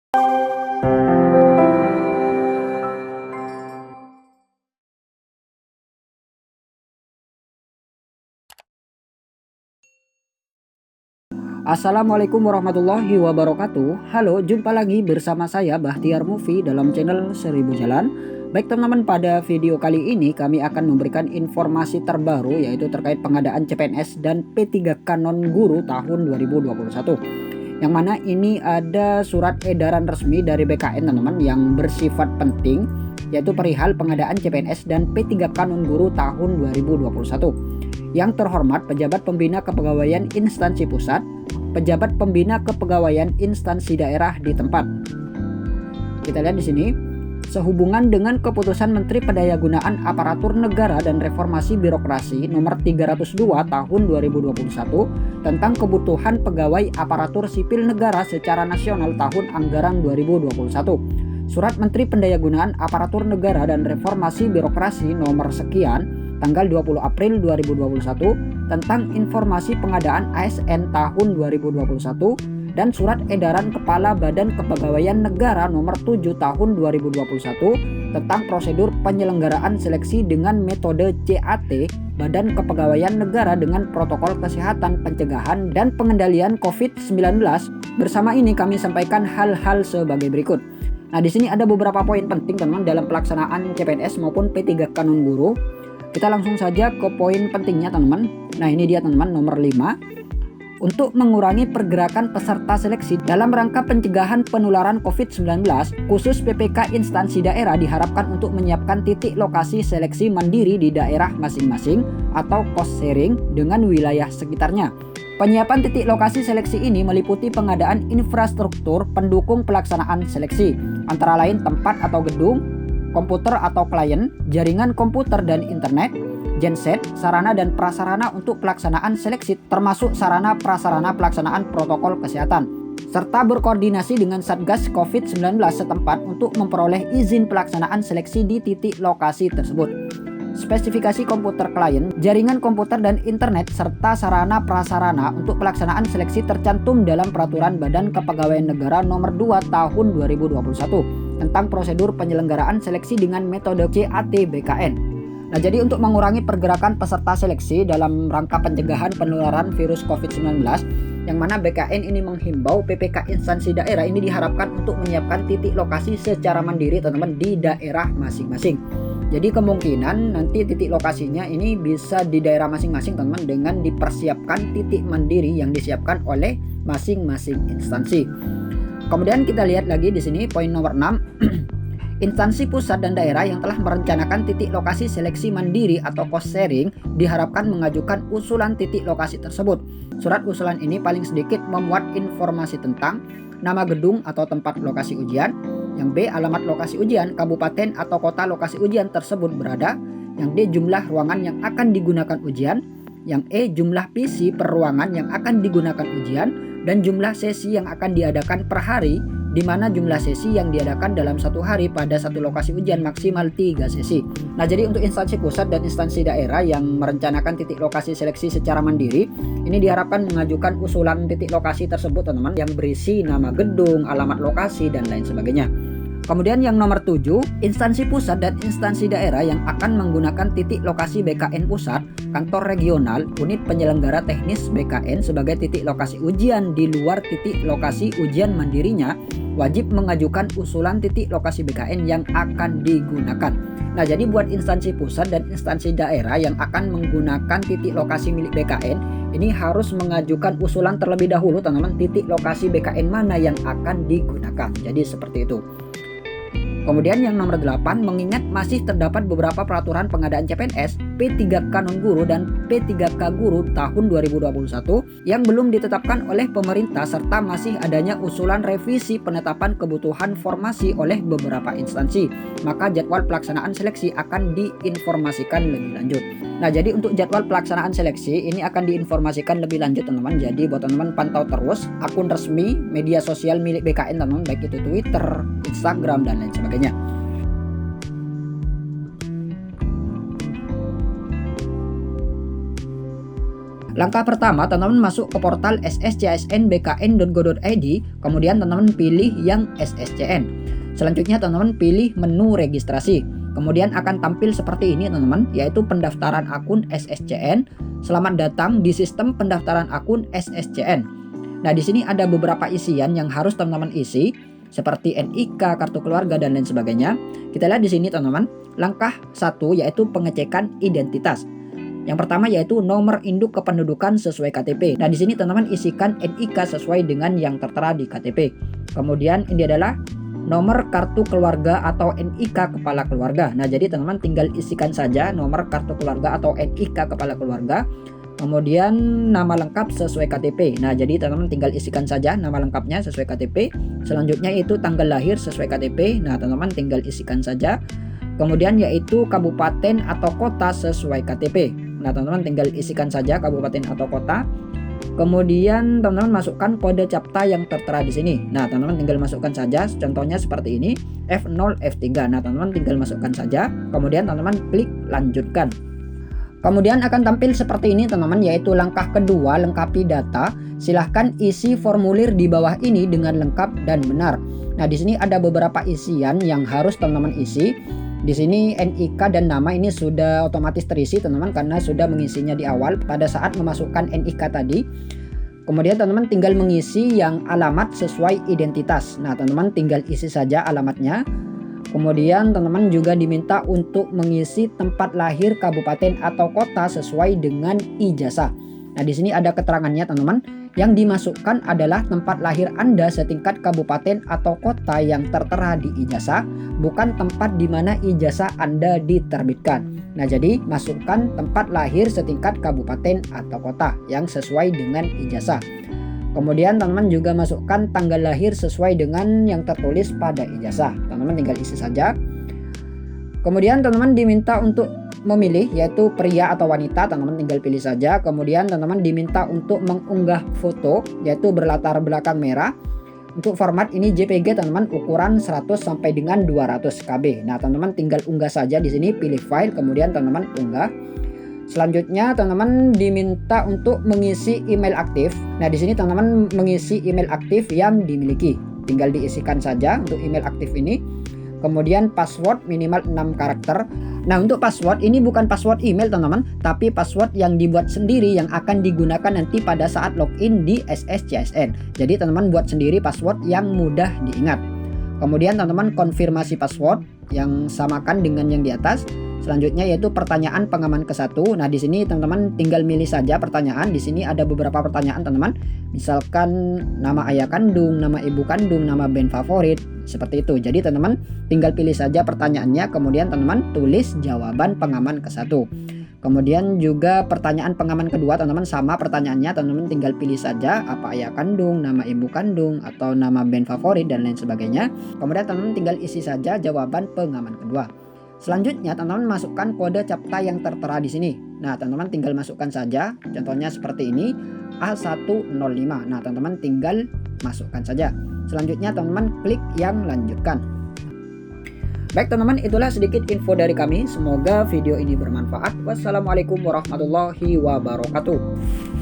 Assalamualaikum warahmatullahi wabarakatuh. Halo, jumpa lagi bersama saya Bahtiar Movie dalam channel 1000 Jalan. Baik teman-teman, pada video kali ini kami akan memberikan informasi terbaru yaitu terkait pengadaan CPNS dan P3K non-guru tahun 2021. Yang mana ini ada surat edaran resmi dari BKN teman-teman yang bersifat penting, yaitu perihal pengadaan CPNS dan P3K non-guru tahun 2021. Yang terhormat pejabat pembina kepegawaian instansi pusat, pejabat pembina kepegawaian instansi daerah di tempat. Kita lihat di sini, sehubungan dengan keputusan Menteri Pendayagunaan Aparatur Negara dan Reformasi Birokrasi nomor 302 tahun 2021 tentang kebutuhan pegawai aparatur sipil negara secara nasional tahun anggaran 2021. Surat Menteri Pendayagunaan Aparatur Negara dan Reformasi Birokrasi nomor sekian tanggal 20 April 2021 tentang informasi pengadaan ASN tahun 2021 dan surat edaran Kepala Badan Kepegawaian Negara nomor 7 tahun 2021 tentang prosedur penyelenggaraan seleksi dengan metode CAT Badan Kepegawaian Negara dengan protokol kesehatan pencegahan dan pengendalian COVID-19. Bersama ini kami sampaikan hal-hal sebagai berikut. Nah, di sini ada beberapa poin penting teman dalam pelaksanaan CPNS maupun P3K non-guru. Kita langsung saja ke poin pentingnya teman-teman. Nah, ini dia teman-teman, nomor 5. Untuk mengurangi pergerakan peserta seleksi dalam rangka pencegahan penularan COVID-19, khusus PPK instansi daerah diharapkan untuk menyiapkan titik lokasi seleksi mandiri di daerah masing-masing atau cost sharing dengan wilayah sekitarnya. Penyiapan titik lokasi seleksi ini meliputi pengadaan infrastruktur pendukung pelaksanaan seleksi, antara lain tempat atau gedung, komputer atau klien, jaringan komputer dan internet, genset, sarana dan prasarana untuk pelaksanaan seleksi termasuk sarana prasarana pelaksanaan protokol kesehatan, serta berkoordinasi dengan Satgas COVID-19 setempat untuk memperoleh izin pelaksanaan seleksi di titik lokasi tersebut. Spesifikasi komputer klien, jaringan komputer dan internet, serta sarana prasarana untuk pelaksanaan seleksi tercantum dalam Peraturan Badan Kepegawaian Negara Nomor 2 Tahun 2021 tentang prosedur penyelenggaraan seleksi dengan metode CAT BKN. Nah, jadi untuk mengurangi pergerakan peserta seleksi dalam rangka pencegahan penularan virus COVID-19, yang mana BKN ini menghimbau PPK instansi daerah ini diharapkan untuk menyiapkan titik lokasi secara mandiri teman-teman di daerah masing-masing. Jadi kemungkinan nanti titik lokasinya ini bisa di daerah masing-masing teman-teman dengan dipersiapkan titik mandiri yang disiapkan oleh masing-masing instansi. Kemudian kita lihat lagi di sini poin nomor 6. Instansi pusat dan daerah yang telah merencanakan titik lokasi seleksi mandiri atau cost sharing diharapkan mengajukan usulan titik lokasi tersebut. Surat usulan ini paling sedikit memuat informasi tentang nama gedung atau tempat lokasi ujian, yang B alamat lokasi ujian, kabupaten atau kota lokasi ujian tersebut berada, yang D jumlah ruangan yang akan digunakan ujian, yang E jumlah PC per ruangan yang akan digunakan ujian, dan jumlah sesi yang akan diadakan per hari, di mana jumlah sesi yang diadakan dalam satu hari pada satu lokasi ujian maksimal 3 sesi. Nah, jadi untuk instansi pusat dan instansi daerah yang merencanakan titik lokasi seleksi secara mandiri, ini diharapkan mengajukan usulan titik lokasi tersebut teman-teman yang berisi nama gedung, alamat lokasi, dan lain sebagainya. Kemudian yang nomor 7, instansi pusat dan instansi daerah yang akan menggunakan titik lokasi BKN pusat, kantor regional, unit penyelenggara teknis BKN sebagai titik lokasi ujian di luar titik lokasi ujian mandirinya, wajib mengajukan usulan titik lokasi BKN yang akan digunakan. Nah, jadi buat instansi pusat dan instansi daerah yang akan menggunakan titik lokasi milik BKN, ini harus mengajukan usulan terlebih dahulu teman-teman, titik lokasi BKN mana yang akan digunakan. Jadi seperti itu. Kemudian yang nomor 8, mengingat masih terdapat beberapa peraturan pengadaan CPNS, P3K non-guru dan P3K guru tahun 2021 yang belum ditetapkan oleh pemerintah serta masih adanya usulan revisi penetapan kebutuhan formasi oleh beberapa instansi, maka jadwal pelaksanaan seleksi akan diinformasikan lebih lanjut. Nah, jadi untuk jadwal pelaksanaan seleksi ini akan diinformasikan lebih lanjut teman-teman. Jadi buat teman-teman pantau terus akun resmi media sosial milik BKN teman-teman, baik itu Twitter, Instagram, dan lain sebagainya. Langkah pertama, teman-teman masuk ke portal sscsnbkn.go.id, kemudian teman-teman pilih yang SSCN. Selanjutnya teman-teman pilih menu registrasi. Kemudian akan tampil seperti ini teman-teman, yaitu pendaftaran akun SSCN. Selamat datang di sistem pendaftaran akun SSCN. Nah, di sini ada beberapa isian yang harus teman-teman isi, seperti NIK, kartu keluarga, dan lain sebagainya. Kita lihat di sini teman-teman, langkah 1 yaitu pengecekan identitas. Yang pertama yaitu nomor induk kependudukan sesuai KTP. Nah, di sini teman-teman isikan NIK sesuai dengan yang tertera di KTP. Kemudian ini adalah nomor kartu keluarga atau NIK kepala keluarga. Nah, jadi teman-teman tinggal isikan saja nomor kartu keluarga atau NIK kepala keluarga. Kemudian nama lengkap sesuai KTP. Nah, jadi teman-teman tinggal isikan saja nama lengkapnya sesuai KTP. Selanjutnya itu tanggal lahir sesuai KTP. Nah, teman-teman tinggal isikan saja. Kemudian yaitu kabupaten atau kota sesuai KTP. Nah, teman-teman tinggal isikan saja kabupaten atau kota. Kemudian teman-teman masukkan kode CAPTCHA yang tertera di sini. Nah, teman-teman tinggal masukkan saja. Contohnya seperti ini, F0 F3. Nah, teman-teman tinggal masukkan saja. Kemudian teman-teman klik lanjutkan. Kemudian akan tampil seperti ini teman-teman, yaitu langkah kedua, lengkapi data. Silahkan isi formulir di bawah ini dengan lengkap dan benar. Nah, di sini ada beberapa isian yang harus teman-teman isi. Di sini NIK dan nama ini sudah otomatis terisi teman-teman, karena sudah mengisinya di awal pada saat memasukkan NIK tadi. Kemudian teman-teman tinggal mengisi yang alamat sesuai identitas. Nah, teman-teman tinggal isi saja alamatnya. Kemudian teman-teman juga diminta untuk mengisi tempat lahir kabupaten atau kota sesuai dengan ijazah. Nah, di sini ada keterangannya teman-teman. Yang dimasukkan adalah tempat lahir Anda setingkat kabupaten atau kota yang tertera di ijazah, bukan tempat di mana ijazah Anda diterbitkan. Nah, jadi masukkan tempat lahir setingkat kabupaten atau kota yang sesuai dengan ijazah. Kemudian teman-teman juga masukkan tanggal lahir sesuai dengan yang tertulis pada ijazah. Teman-teman tinggal isi saja. Kemudian teman-teman diminta untuk memilih yaitu pria atau wanita, teman-teman tinggal pilih saja. Kemudian teman-teman diminta untuk mengunggah foto yaitu berlatar belakang merah. Untuk format ini JPG teman-teman, ukuran 100 sampai dengan 200 KB. Nah, teman-teman tinggal unggah saja di sini, pilih file, kemudian teman-teman unggah. Selanjutnya teman-teman diminta untuk mengisi email aktif. Nah, di sini teman-teman mengisi email aktif yang dimiliki. Tinggal diisikan saja untuk email aktif ini. Kemudian password minimal 6 karakter. Nah, untuk password ini bukan password email teman-teman, tapi password yang dibuat sendiri yang akan digunakan nanti pada saat login di SSCSN. Jadi teman-teman buat sendiri password yang mudah diingat. Kemudian teman-teman konfirmasi password yang samakan dengan yang di atas. Selanjutnya yaitu pertanyaan pengaman ke-1. Nah, di sini teman-teman tinggal milih saja pertanyaan. Di sini ada beberapa pertanyaan teman-teman. Misalkan nama ayah kandung, nama ibu kandung, nama band favorit, seperti itu. Jadi teman-teman tinggal pilih saja pertanyaannya, kemudian teman-teman tulis jawaban pengaman ke-1. Kemudian juga pertanyaan pengaman kedua teman-teman sama pertanyaannya, teman-teman tinggal pilih saja apa ayah kandung, nama ibu kandung, atau nama band favorit dan lain sebagainya. Kemudian teman-teman tinggal isi saja jawaban pengaman kedua. Selanjutnya teman-teman masukkan kode CAPTCHA yang tertera di sini. Nah, teman-teman tinggal masukkan saja. Contohnya seperti ini, A105. Nah, teman-teman tinggal masukkan saja. Selanjutnya teman-teman klik yang lanjutkan. Baik teman-teman, itulah sedikit info dari kami. Semoga video ini bermanfaat. Wassalamualaikum warahmatullahi wabarakatuh.